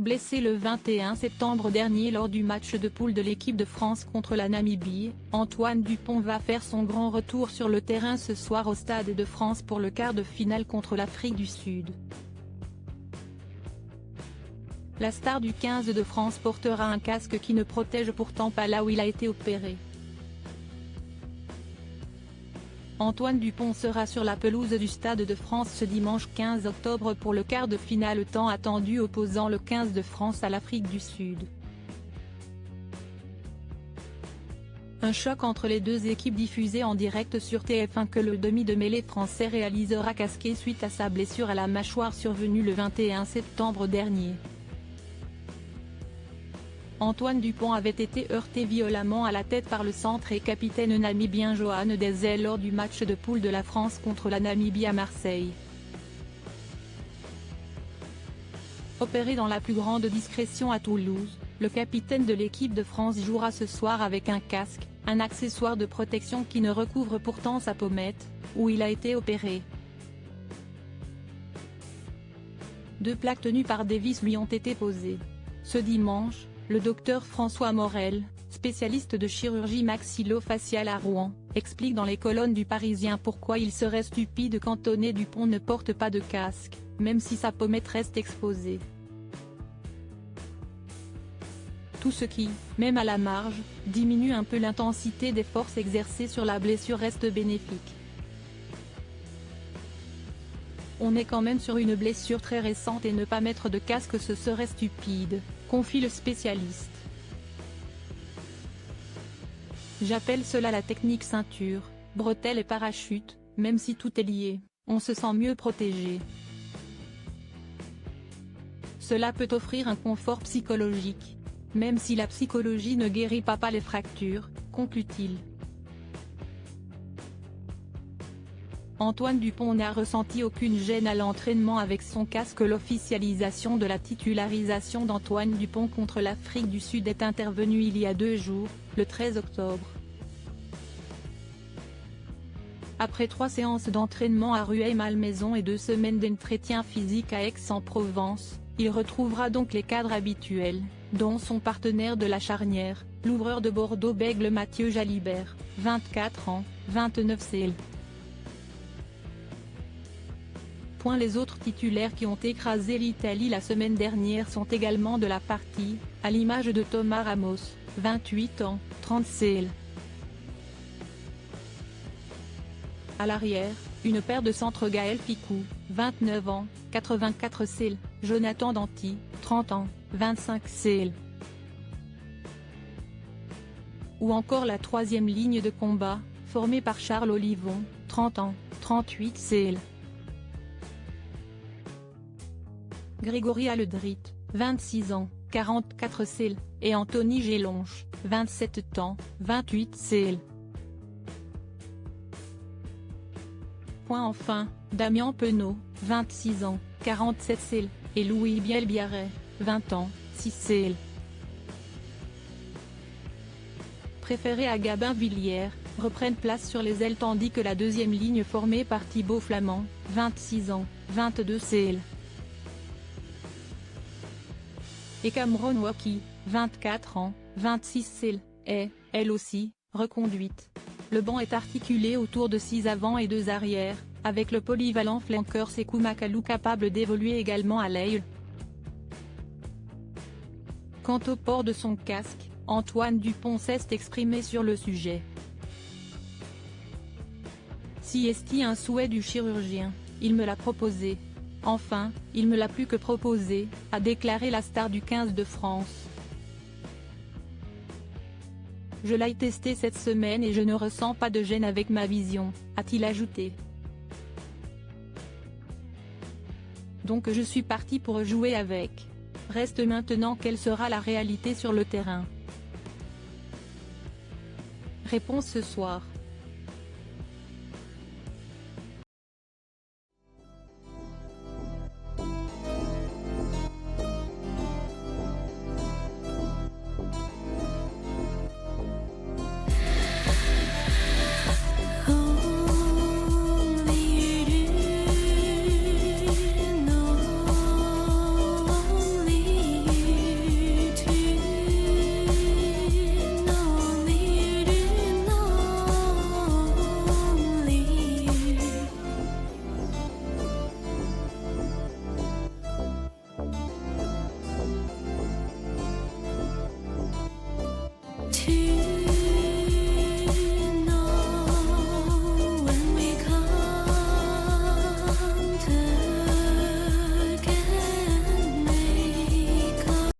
blessé le 21 septembre dernier lors du match de poule de l'équipe de France contre la Namibie, Antoine Dupont va faire son grand retour sur le terrain ce soir au Stade de France pour le quart de finale contre l'Afrique du Sud. La star du 15 de France portera un casque qui ne protège pourtant pas là où il a été opéré. Antoine Dupont sera sur la pelouse du Stade de France ce dimanche 15 octobre pour le quart de finale tant attendu opposant le 15 de France à l'Afrique du Sud. Un choc entre les deux équipes diffusé en direct sur TF1 que le demi de mêlée français réalisera casqué suite à sa blessure à la mâchoire survenue le 21 septembre dernier. Antoine Dupont avait été heurté violemment à la tête par le centre et capitaine namibien Johan Dezel lors du match de poule de la France contre la Namibie à Marseille. Opéré dans la plus grande discrétion à Toulouse, le capitaine de l'équipe de France jouera ce soir avec un casque, un accessoire de protection qui ne recouvre pourtant sa pommette, où il a été opéré. 2 plaques tenues par Davis lui ont été posées. Ce dimanche, le docteur François Morel, spécialiste de chirurgie maxillo-faciale à Rouen, explique dans les colonnes du Parisien pourquoi il serait stupide qu'Antoine Dupont ne porte pas de casque, même si sa pommette reste exposée. Tout ce qui, même à la marge, diminue un peu l'intensité des forces exercées sur la blessure reste bénéfique. On est quand même sur une blessure très récente et ne pas mettre de casque ce serait stupide, confie le spécialiste. J'appelle cela la technique ceinture, bretelles et parachute, même si tout est lié, on se sent mieux protégé. Cela peut offrir un confort psychologique, même si la psychologie ne guérit pas les fractures, conclut-il. Antoine Dupont n'a ressenti aucune gêne à l'entraînement avec son casque. L'officialisation de la titularisation d'Antoine Dupont contre l'Afrique du Sud est intervenue il y a 2 jours, le 13 octobre. Après 3 séances d'entraînement à Rueil-Malmaison et 2 semaines d'entretien physique à Aix-en-Provence, il retrouvera donc les cadres habituels, dont son partenaire de la charnière, l'ouvreur de Bordeaux-Bègles Mathieu Jalibert, 24 ans, 29 CL. Les autres titulaires qui ont écrasé l'Italie la semaine dernière sont également de la partie, à l'image de Thomas Ramos, 28 ans, 30 CL. À l'arrière, une paire de centres Gaël Ficou, 29 ans, 84 CL, Jonathan Danty, 30 ans, 25 CL. Ou encore la 3e ligne de combat, formée par Charles Olivon, 30 ans, 38 CL. Grégory Aledrit, 26 ans, 44 CL, et Anthony Gélonche, 27 ans, 28 CL. Enfin, Damien Penaud, 26 ans, 47 CL, et Louis Biel-Biarret, 20 ans, 6 CL. Préférés à Gabin Villière, reprennent place sur les ailes tandis que la 2e ligne formée par Thibaut Flamand, 26 ans, 22 CL. Et Cameron Wauki, 24 ans, 26 CL, est, elle aussi, reconduite. Le banc est articulé autour de 6 avant et 2 arrière, avec le polyvalent flanqueur Sékou Makalou capable d'évoluer également à l'aile. Quant au port de son casque, Antoine Dupont s'est exprimé sur le sujet. Si est un souhait du chirurgien, il me l'a proposé. Enfin, il me l'a plus que proposé, a déclaré la star du 15 de France. Je l'ai testé cette semaine et je ne ressens pas de gêne avec ma vision, a-t-il ajouté. Donc je suis parti pour jouer avec. Reste maintenant quelle sera la réalité sur le terrain. Réponse ce soir.